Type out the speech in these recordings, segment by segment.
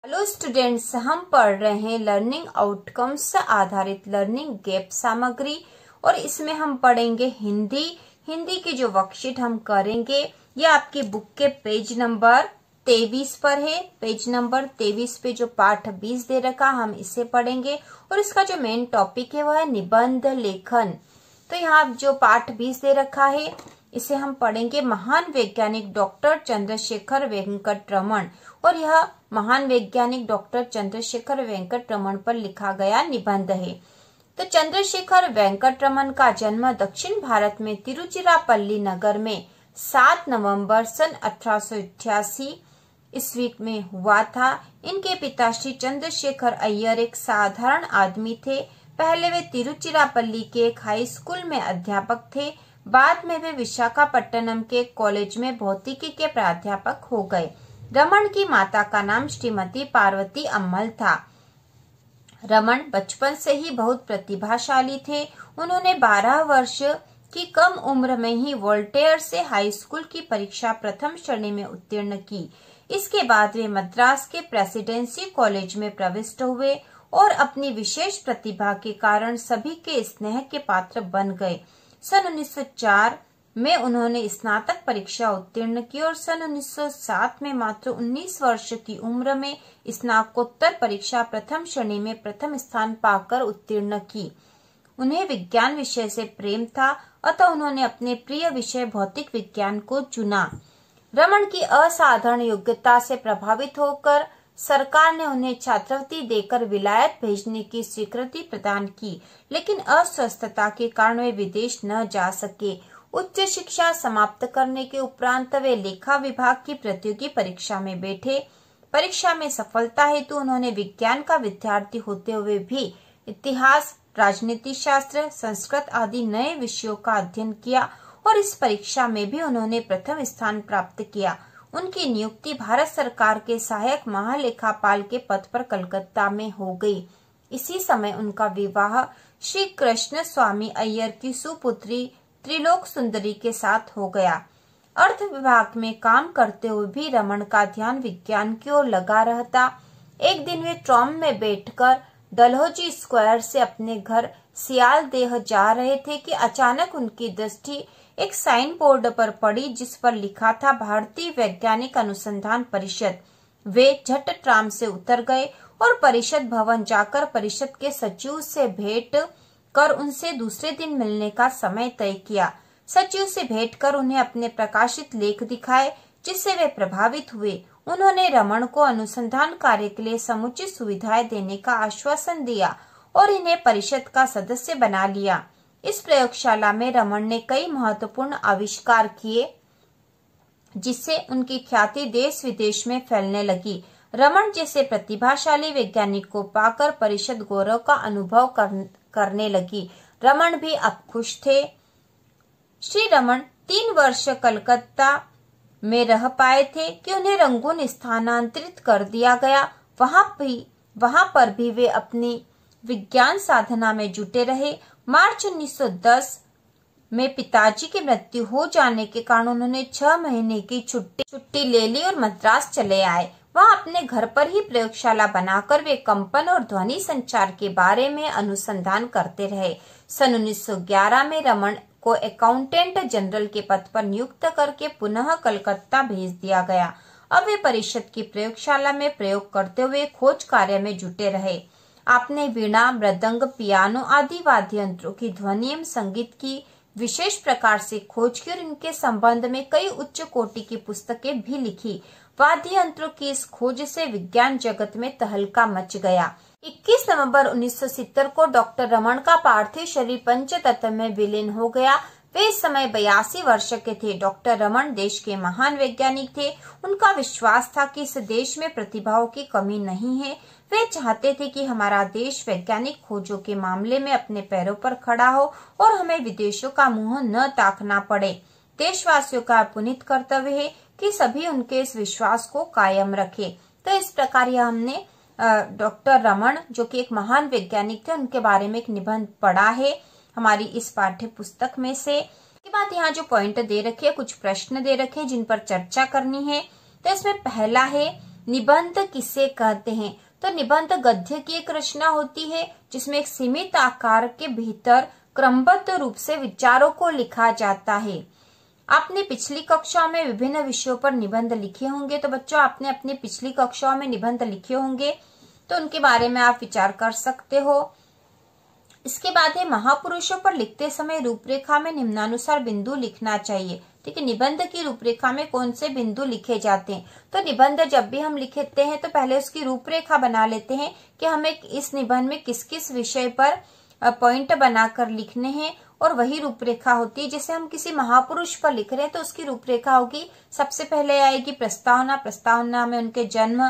Hello students, हम पढ़ रहे हैं लर्निंग आउटकम्स आधारित लर्निंग गैप सामग्री और इसमें हम पढ़ेंगे हिंदी की जो वर्कशीट हम करेंगे ये आपकी बुक के पेज नंबर 23 पर है। पेज नंबर 23 पे जो पाठ 20 दे रखा हम इसे पढ़ेंगे और इसका जो मेन टॉपिक है वह है निबंध लेखन। तो यहाँ जो पाठ 20 दे रखा है इसे हम पढ़ेंगे महान वैज्ञानिक डॉक्टर चंद्रशेखर वेंकट रमन, और यह महान वैज्ञानिक डॉक्टर चंद्रशेखर वेंकट रमन पर लिखा गया निबंध है। तो चंद्रशेखर वेंकट रमन का जन्म दक्षिण भारत में तिरुचिरापल्ली नगर में 7 नवंबर सन 1888 ईस्वी में हुआ था। इनके पिता श्री चंद्रशेखर अय्यर एक साधारण आदमी थे। पहले वे तिरुचिरापल्ली के एक हाई स्कूल में अध्यापक थे। बाद में वे विशाखापट्टनम के कॉलेज में भौतिकी के प्राध्यापक हो गए। रमन की माता का नाम श्रीमती पार्वती अम्मल था। रमन बचपन से ही बहुत प्रतिभाशाली थे। उन्होंने 12 वर्ष की कम उम्र में ही वोल्टेयर से हाई स्कूल की परीक्षा प्रथम श्रेणी में उत्तीर्ण की। इसके बाद वे मद्रास के प्रेसिडेंसी कॉलेज में प्रविष्ट हुए और अपनी विशेष प्रतिभा के कारण सभी के स्नेह के पात्र बन गए। सन 1904 में उन्होंने स्नातक परीक्षा उत्तीर्ण की और सन 1907 में मात्र 19 वर्ष की उम्र में स्नातकोत्तर परीक्षा प्रथम श्रेणी में प्रथम स्थान पाकर उत्तीर्ण की। उन्हें विज्ञान विषय से प्रेम था, अतः उन्होंने अपने प्रिय विषय भौतिक विज्ञान को चुना। रमन की असाधारण योग्यता से प्रभावित होकर सरकार ने उन्हें छात्रवृत्ति देकर विलायत भेजने की स्वीकृति प्रदान की, लेकिन अस्वस्थता के कारण वे विदेश न जा सके। उच्च शिक्षा समाप्त करने के उपरांत वे लेखा विभाग की प्रतियोगी परीक्षा में बैठे। परीक्षा में सफलता हेतु उन्होंने विज्ञान का विद्यार्थी होते हुए भी इतिहास, राजनीति शास्त्र, संस्कृत आदि नए विषयों का अध्ययन किया और इस परीक्षा में भी उन्होंने प्रथम स्थान प्राप्त किया। उनकी नियुक्ति भारत सरकार के सहायक महालेखापाल के पद पर कलकत्ता में हो गई। इसी समय उनका विवाह श्री कृष्ण स्वामी अय्यर की सुपुत्री त्रिलोक सुंदरी के साथ हो गया। अर्थ विभाग में काम करते हुए भी रमन का ध्यान विज्ञान की ओर लगा रहता। एक दिन वे ट्राम में बैठकर डलहौजी स्क्वायर से अपने घर सियालदेह जा रहे थे कि अचानक उनकी दृष्टि एक साइन बोर्ड पर पड़ी जिस पर लिखा था भारतीय वैज्ञानिक अनुसंधान परिषद। वे झट ट्राम से उतर गए और परिषद भवन जाकर परिषद के सचिव से भेंट कर उनसे दूसरे दिन मिलने का समय तय किया। सचिव से भेंट कर उन्हें अपने प्रकाशित लेख दिखाए, जिससे वे प्रभावित हुए। उन्होंने रमन को अनुसंधान कार्य के लिए समुचित सुविधाएं देने का आश्वासन दिया और इन्हें परिषद का सदस्य बना लिया। इस प्रयोगशाला में रमन ने कई महत्वपूर्ण आविष्कार किए, जिससे उनकी ख्याति देश विदेश में फैलने लगी। रमन जैसे प्रतिभाशाली वैज्ञानिक को पाकर परिषद गौरव का अनुभव करने लगी। रमन भी अब खुश थे। श्री रमन 3 वर्ष कलकत्ता में रह पाए थे कि उन्हें रंगून स्थानांतरित कर दिया गया। वहां पर भी वे अपनी विज्ञान साधना में जुटे रहे। मार्च 1910 में पिताजी की मृत्यु हो जाने के कारण उन्होंने 6 महीने की छुट्टी ले ली और मद्रास चले आए। वहां अपने घर पर ही प्रयोगशाला बनाकर वे कंपन और ध्वनि संचार के बारे में अनुसंधान करते रहे। सन 1911 में रमन को अकाउंटेंट जनरल के पद पर नियुक्त करके पुनः कलकत्ता भेज दिया गया। अब वे परिषद की प्रयोगशाला में प्रयोग करते हुए खोज कार्य में जुटे रहे। आपने वीणा, मृदंग, पियानो आदि वाद्य यंत्रों की ध्वनि एवं संगीत की विशेष प्रकार से खोज की और इनके संबंध में कई उच्च कोटि की पुस्तकें भी लिखी। वाद्य यंत्रों की इस खोज से विज्ञान जगत में तहलका मच गया। 21 नवंबर 1970 को डॉक्टर रमन का पार्थिव शरीर पंचतत्व में विलीन हो गया। वे इस समय 82 वर्ष के थे। डॉक्टर रमन देश के महान वैज्ञानिक थे। उनका विश्वास था कि इस देश में प्रतिभाओं की कमी नहीं है। वे चाहते थे कि हमारा देश वैज्ञानिक खोजों के मामले में अपने पैरों पर खड़ा हो और हमें विदेशों का मुंह न ताकना पड़े। देशवासियों का पुनीत कर्तव्य है कि सभी उनके इस विश्वास को कायम रखें। तो इस प्रकार यह हमने डॉक्टर रमन, जो कि एक महान वैज्ञानिक थे, उनके बारे में एक निबंध पढ़ा है हमारी इस पाठ्य पुस्तक में से। इसके बाद यहाँ जो पॉइंट दे रखे, कुछ प्रश्न दे रखे जिन पर चर्चा करनी है। तो इसमें पहला है निबंध किसे कहते हैं? तो निबंध गद्य की एक रचना होती है जिसमें एक सीमित आकार के भीतर क्रमबद्ध रूप से विचारों को लिखा जाता है। आपने पिछली कक्षाओं में विभिन्न विषयों पर निबंध लिखे होंगे, तो बच्चों आपने अपनी पिछली कक्षाओं में निबंध लिखे होंगे, तो उनके बारे में आप विचार कर सकते हो। इसके बाद है महापुरुषों पर लिखते समय रूपरेखा में निम्नानुसार बिंदु लिखना चाहिए। ठीक है, निबंध की रूपरेखा में कौन से बिंदु लिखे जाते हैं? तो निबंध जब भी हम लिखते हैं तो पहले उसकी रूपरेखा बना लेते हैं कि हमें इस निबंध में किस किस विषय पर पॉइंट बनाकर लिखने हैं, और वही रूपरेखा होती है। जैसे हम किसी महापुरुष पर लिख रहे हैं तो उसकी रूपरेखा होगी, सबसे पहले आएगी प्रस्तावना। प्रस्तावना में उनके जन्म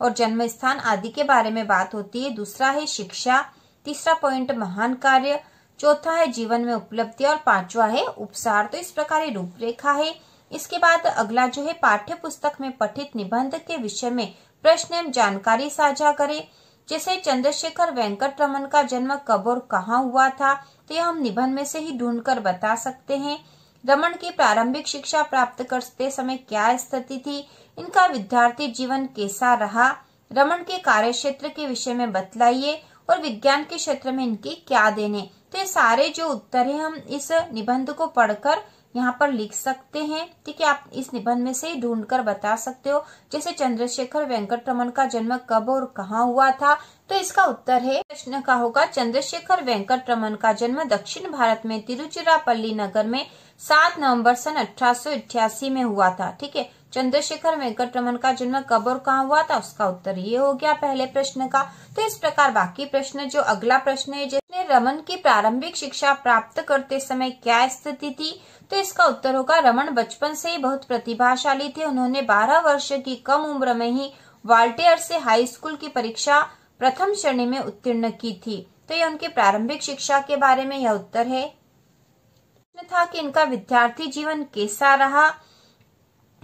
और जन्म स्थान आदि के बारे में बात होती है। दूसरा है शिक्षा, तीसरा पॉइंट महान कार्य, चौथा है जीवन में उपलब्धि और पांचवा है उपसार। तो इस प्रकार रूपरेखा है। इसके बाद अगला जो है पाठ्य पुस्तक में पठित निबंध के विषय में प्रश्न एवं जानकारी साझा करें। जैसे चंद्रशेखर वेंकट रमन का जन्म कब और कहाँ हुआ था, तो यह हम निबंध में से ही ढूंढकर बता सकते हैं। रमन की प्रारंभिक शिक्षा प्राप्त करते समय क्या स्थिति थी, इनका विद्यार्थी जीवन कैसा रहा, रमन के कार्यक्षेत्र के विषय में बतलाइए और विज्ञान के क्षेत्र में इनकी क्या देन है। तो ये सारे जो उत्तर है हम इस निबंध को पढ़कर यहाँ पर लिख सकते हैं। ठीक है, आप इस निबंध में से ही ढूंढकर बता सकते हो। जैसे चंद्रशेखर वेंकट रमन का जन्म कब और कहाँ हुआ था, तो इसका उत्तर है प्रश्न का होगा चंद्रशेखर वेंकट रमन का जन्म दक्षिण भारत में तिरुचिरापल्ली नगर में 7 नवंबर सन 1888 में हुआ था। ठीक है, चंद्रशेखर वेंकट रमन का जन्म कब और कहाँ हुआ था, उसका उत्तर ये हो गया पहले प्रश्न का। तो इस प्रकार बाकी प्रश्न, जो अगला प्रश्न है जिसने रमन की प्रारंभिक शिक्षा प्राप्त करते समय क्या स्थिति थी, तो इसका उत्तर होगा रमन बचपन से ही बहुत प्रतिभाशाली थे। उन्होंने 12 वर्ष की कम उम्र में ही वाल्टेयर से हाई स्कूल की परीक्षा प्रथम श्रेणी में उत्तीर्ण की थी। तो ये उनकी प्रारंभिक शिक्षा के बारे में यह उत्तर है। प्रश्न था कि इनका विद्यार्थी जीवन कैसा रहा,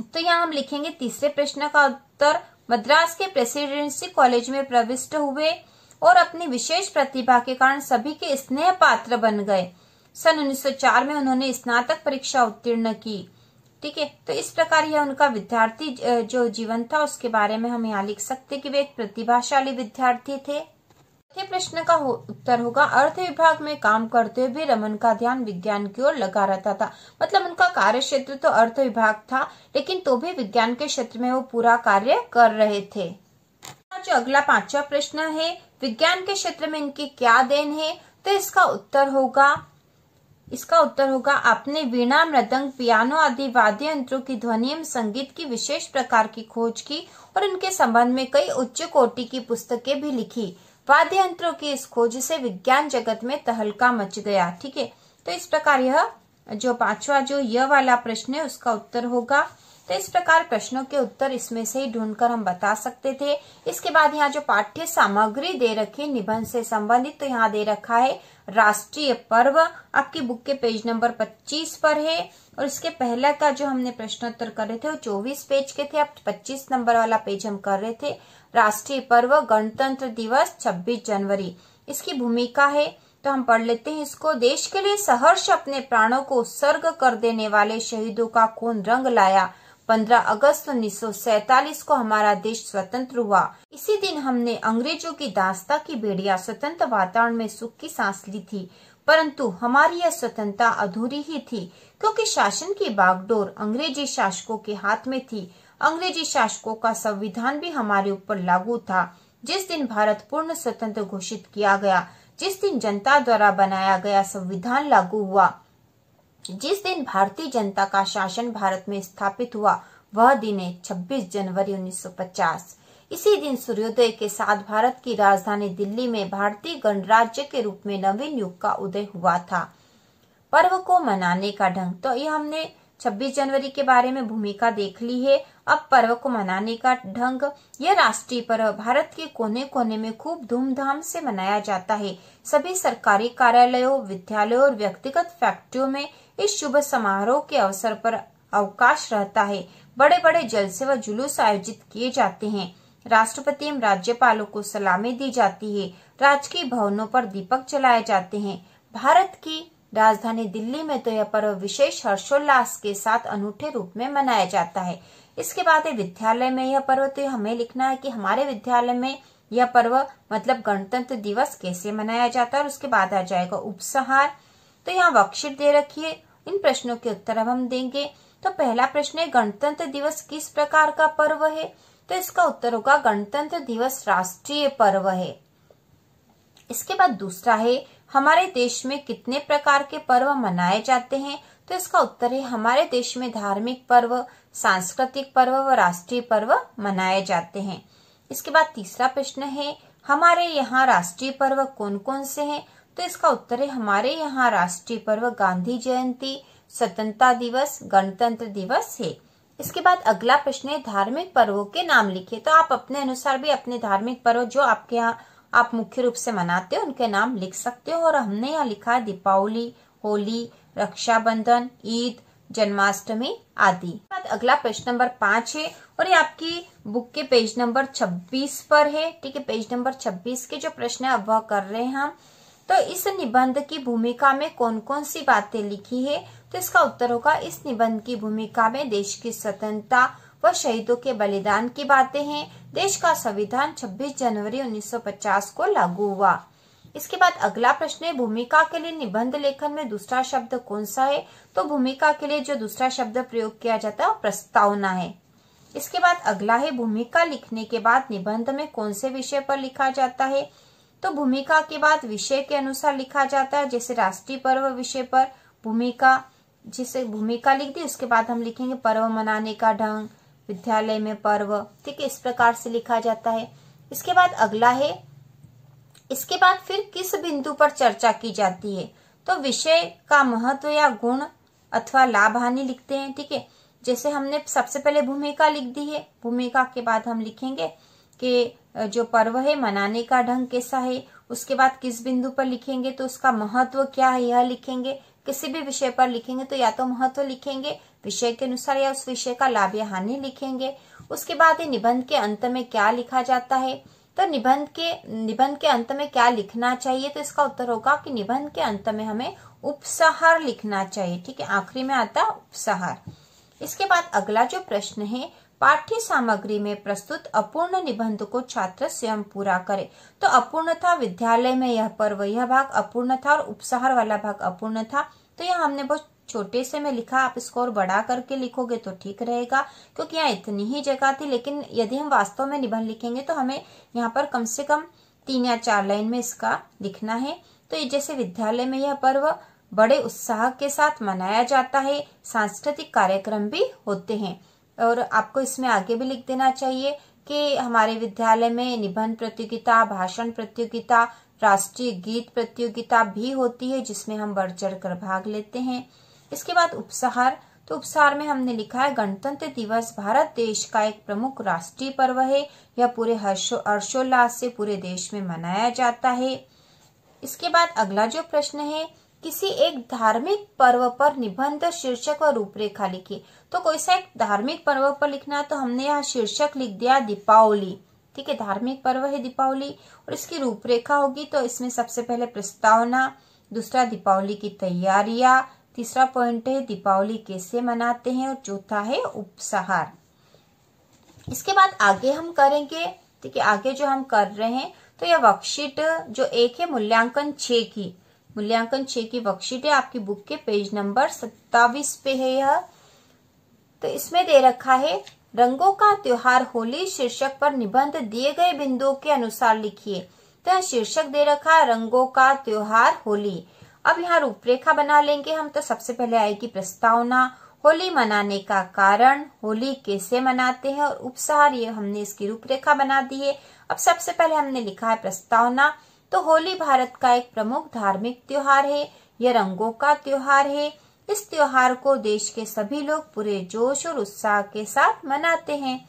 तो यहाँ हम लिखेंगे तीसरे प्रश्न का उत्तर मद्रास के प्रेसिडेंसी कॉलेज में प्रविष्ट हुए और अपनी विशेष प्रतिभा के कारण सभी के स्नेह पात्र बन गए। सन 1904 में उन्होंने स्नातक परीक्षा उत्तीर्ण की। ठीक है, तो इस प्रकार यह उनका विद्यार्थी जो जीवन था उसके बारे में हम यहाँ लिख सकते कि वे एक प्रतिभाशाली विद्यार्थी थे। चौथे प्रश्न का उत्तर होगा अर्थ विभाग में काम करते हुए भी रमन का ध्यान विज्ञान की ओर लगा रहता था। मतलब उनका कार्य क्षेत्र तो अर्थ विभाग था, लेकिन तो भी विज्ञान के क्षेत्र में वो पूरा कार्य कर रहे थे। जो अगला पांचवा प्रश्न है विज्ञान के क्षेत्र में इनकी क्या देन है, तो इसका उत्तर होगा आपने वीणा, मृदंग, पियानो आदि वाद्य यंत्रों की ध्वनि एवं संगीत की विशेष प्रकार की खोज की और इनके संबंध में कई उच्च कोटि की पुस्तकें भी लिखी। वाद्य यंत्रों की इस खोज से विज्ञान जगत में तहलका मच गया। ठीक है, तो इस प्रकार यह जो पांचवा जो यह वाला प्रश्न है उसका उत्तर होगा। तो इस प्रकार प्रश्नों के उत्तर इसमें से ही ढूंढकर हम बता सकते थे। इसके बाद यहाँ जो पाठ्य सामग्री दे रखी निबंध से संबंधित, तो यहाँ दे रखा है राष्ट्रीय पर्व, आपकी बुक के पेज नंबर 25 पर है। और इसके पहला का जो हमने प्रश्नोत्तर कर रहे थे वो 24 पेज के थे, अब 25 नंबर वाला पेज हम कर रहे थे। राष्ट्रीय पर्व गणतंत्र दिवस 26 जनवरी, इसकी भूमिका है तो हम पढ़ लेते हैं इसको। देश के लिए सहर्ष अपने प्राणों को उत्सर्ग कर देने वाले शहीदों का खून रंग लाया। 15 अगस्त 1947 को हमारा देश स्वतंत्र हुआ। इसी दिन हमने अंग्रेजों की दास्ता की बेड़िया स्वतंत्र वातावरण में सुख की सांस ली थी, परंतु हमारी यह स्वतंत्रता अधूरी ही थी क्योंकि शासन की बागडोर अंग्रेजी शासकों के हाथ में थी। अंग्रेजी शासकों का संविधान भी हमारे ऊपर लागू था। जिस दिन भारत पूर्ण स्वतंत्र घोषित किया गया, जिस दिन जनता द्वारा बनाया गया संविधान लागू हुआ, जिस दिन भारतीय जनता का शासन भारत में स्थापित हुआ, वह दिन है 26 जनवरी 1950। इसी दिन सूर्योदय के साथ भारत की राजधानी दिल्ली में भारतीय गणराज्य के रूप में नवीन युग का उदय हुआ था। पर्व को मनाने का ढंग, तो ये हमने 26 जनवरी के बारे में भूमिका देख ली है। अब पर्व को मनाने का ढंग, यह राष्ट्रीय पर्व भारत के कोने कोने में खूब धूमधाम से मनाया जाता है। सभी सरकारी कार्यालयों, विद्यालयों और व्यक्तिगत फैक्ट्रियों में इस शुभ समारोह के अवसर पर अवकाश रहता है। बड़े बड़े जलसे व जुलूस आयोजित किए जाते हैं। राष्ट्रपति एवं राज्यपालों को सलामी दी जाती है। राजकीय भवनों पर दीपक जलाए जाते हैं। भारत की राजधानी दिल्ली में तो यह पर्व विशेष हर्षोल्लास के साथ अनूठे रूप में मनाया जाता है। इसके बाद है विद्यालय में यह पर्व, तो हमें लिखना है कि हमारे विद्यालय में यह पर्व मतलब गणतंत्र दिवस कैसे मनाया जाता है। और उसके बाद आ जाएगा उपसंहार। तो यहाँ वर्कशीट दे रखी है, इन प्रश्नों के उत्तर अब हम देंगे। तो पहला प्रश्न है गणतंत्र दिवस किस प्रकार का पर्व है, तो इसका उत्तर होगा गणतंत्र दिवस राष्ट्रीय पर्व है। इसके बाद दूसरा है हमारे देश में कितने प्रकार के पर्व मनाए जाते हैं, तो इसका उत्तर है हमारे देश में धार्मिक पर्व, सांस्कृतिक पर्व व राष्ट्रीय पर्व मनाए जाते हैं। इसके बाद तीसरा प्रश्न है हमारे यहाँ राष्ट्रीय पर्व कौन कौन से हैं, तो इसका उत्तर है हमारे यहाँ राष्ट्रीय पर्व गांधी जयंती, स्वतंत्रता दिवस, गणतंत्र दिवस है। इसके बाद अगला प्रश्न है धार्मिक पर्वों के नाम लिखिए। तो आप अपने अनुसार भी अपने धार्मिक पर्व जो आपके यहाँ आप मुख्य रूप से मनाते हो उनके नाम लिख सकते हो। और हमने यहाँ लिखा है दीपावली, होली, रक्षाबंधन, ईद, जन्माष्टमी आदि। अगला प्रश्न नंबर 5 है और ये आपकी बुक के पेज नंबर 26 पर है। ठीक है, पेज नंबर 26 के जो प्रश्न है अब वह कर रहे हैं हम। तो इस निबंध की भूमिका में कौन कौन सी बातें लिखी है, तो इसका उत्तर होगा इस निबंध की भूमिका में देश की स्वतंत्रता व शहीदों के बलिदान की बातें हैं। देश का संविधान 26 जनवरी 1950 को लागू हुआ। इसके बाद अगला प्रश्न है भूमिका के लिए निबंध लेखन में दूसरा शब्द कौन सा है, तो भूमिका के लिए जो दूसरा शब्द प्रयोग किया जाता है प्रस्तावना है। इसके बाद अगला है भूमिका लिखने के बाद निबंध में कौन से विषय पर लिखा जाता है, तो भूमिका के बाद विषय के अनुसार लिखा जाता है। जैसे राष्ट्रीय पर्व विषय पर भूमिका, जिसे भूमिका लिख दी उसके बाद हम लिखेंगे पर्व मनाने का ढंग, विद्यालय में पर्व। ठीक है, इस प्रकार से लिखा जाता है। इसके बाद अगला है इसके बाद फिर किस बिंदु पर चर्चा की जाती है, तो विषय का महत्व या गुण अथवा लाभ हानि लिखते हैं। ठीक है, जैसे हमने सबसे पहले भूमिका लिख दी है, भूमिका के बाद हम लिखेंगे कि जो पर्व है मनाने का ढंग कैसा है। उसके बाद किस बिंदु पर लिखेंगे तो उसका महत्व क्या है यह लिखेंगे। किसी भी विषय पर लिखेंगे तो या तो महत्व लिखेंगे विषय के अनुसार या उस विषय का लाभ या हानि लिखेंगे। उसके बाद निबंध के अंत में क्या लिखा जाता है, तो निबंध के अंत में क्या लिखना चाहिए, तो इसका उत्तर होगा कि निबंध के अंत में हमें उपसंहार लिखना चाहिए। ठीक है, आखिरी में आता है उपसंहार। इसके बाद अगला जो प्रश्न है पाठ्य सामग्री में प्रस्तुत अपूर्ण निबंध को छात्र स्वयं पूरा करे। तो अपूर्ण था विद्यालय में यह पर्व, यह भाग अपूर्ण था और उपसंहार वाला भाग अपूर्ण था। तो यहाँ हमने बहुत छोटे से में लिखा, आप इसको और बड़ा करके लिखोगे तो ठीक रहेगा क्योंकि यहाँ इतनी ही जगह थी। लेकिन यदि हम वास्तव में निबंध लिखेंगे तो हमें यहाँ पर कम से कम 3 या 4 लाइन में इसका लिखना है। तो ये जैसे विद्यालय में यह पर्व बड़े उत्साह के साथ मनाया जाता है, सांस्कृतिक कार्यक्रम भी होते हैं। और आपको इसमें आगे भी लिख देना चाहिए कि हमारे विद्यालय में निबंध प्रतियोगिता, भाषण प्रतियोगिता, राष्ट्रीय गीत प्रतियोगिता भी होती है जिसमें हम बढ़ चढ़ कर भाग लेते हैं। इसके बाद उपसंहार, तो उपसंहार में हमने लिखा है गणतंत्र दिवस भारत देश का एक प्रमुख राष्ट्रीय पर्व है। यह पूरे हर्षोल्लास से पूरे देश में मनाया जाता है। इसके बाद अगला जो प्रश्न है किसी एक धार्मिक पर्व पर निबंध, शीर्षक और रूपरेखा लिखिए। तो कोई सा एक धार्मिक पर्व पर लिखना है तो हमने यहाँ शीर्षक लिख दिया दीपावली। ठीक है, धार्मिक पर्व है दीपावली। और इसकी रूपरेखा होगी तो इसमें सबसे पहले प्रस्तावना, दूसरा दीपावली की तैयारियां, तीसरा पॉइंट है दीपावली कैसे मनाते हैं और चौथा है उपसंहार। इसके बाद आगे हम करेंगे, ठीक है, आगे जो हम कर रहे हैं तो यह वर्कशीट जो 1 है मूल्यांकन 6 की वर्कशीट है, आपकी बुक के पेज नंबर 27 पे है यह। तो इसमें दे रखा है रंगों का त्योहार होली, शीर्षक पर निबंध दिए गए बिंदुओं के अनुसार लिखिए। तो शीर्षक दे रखा है रंगों का त्योहार होली। अब यहाँ रूपरेखा बना लेंगे हम। तो सबसे पहले आएगी प्रस्तावना, होली मनाने का कारण, होली कैसे मनाते हैं और उपसंहार, ये हमने इसकी रूपरेखा बना दी है। अब सबसे पहले हमने लिखा है प्रस्तावना, तो होली भारत का एक प्रमुख धार्मिक त्योहार है, यह रंगों का त्योहार है। इस त्योहार को देश के सभी लोग पूरे जोश और उत्साह के साथ मनाते हैं।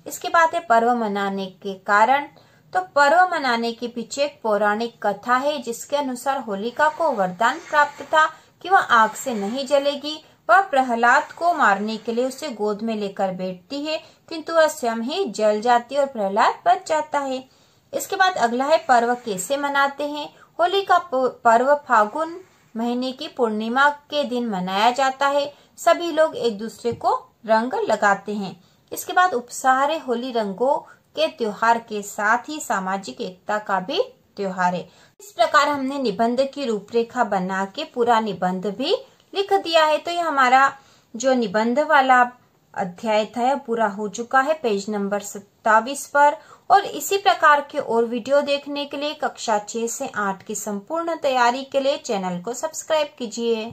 इसके बाद है पर्व मनाने के कारण, तो पर्व मनाने के पीछे एक पौराणिक कथा है जिसके अनुसार होलिका को वरदान प्राप्त था कि वह आग से नहीं जलेगी। वह प्रहलाद को मारने के लिए उसे गोद में लेकर बैठती है किंतु वह स्वयं ही जल जाती है और प्रहलाद बच जाता है। इसके बाद अगला है पर्व कैसे मनाते हैं। होली का पर्व फागुन महीने की पूर्णिमा के दिन मनाया जाता है। सभी लोग एक दूसरे को रंग लगाते हैं। इसके बाद उपसाहर होली रंगों के त्योहार के साथ ही सामाजिक एकता का भी त्योहार है। इस प्रकार हमने निबंध की रूपरेखा बना के पूरा निबंध भी लिख दिया है। तो ये हमारा जो निबंध वाला अध्याय था यह पूरा हो चुका है पेज नंबर 27 पर। और इसी प्रकार के और वीडियो देखने के लिए कक्षा 6 से 8 की संपूर्ण तैयारी के लिए चैनल को सब्सक्राइब कीजिए।